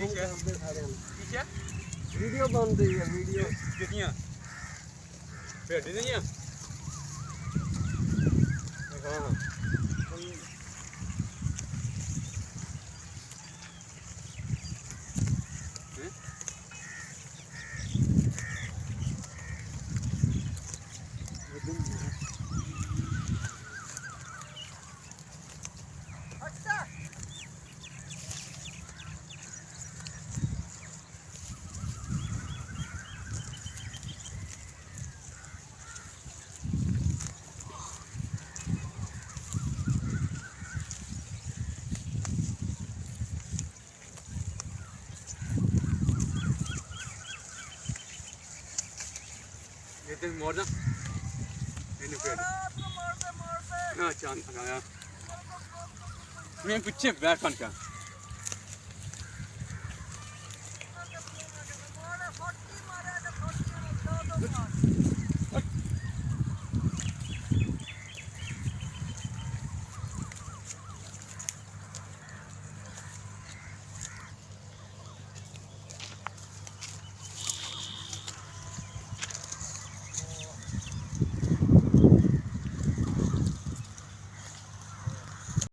ਠੀਕ ਹੈ ਕਰਦੇ ਸਾਰਿਆਂ ਨੂੰ ਠੀਕ ਹੈ ਵੀਡੀਓ ਬਣਦੀ ਹੈ ਵੀਡੀਓ ਕਿਤੀਆਂ ਭੇਡ ਨਹੀਂ ਆ ਹਾਂ ਤੇ ਮੋੜ ਨਾ ਇਹਨੂੰ ਫੇਰ ਨਾ ਚਾਂਦ ਆਇਆ ਮੈਂ ਪਿੱਛੇ ਬੈਠ ਕਾ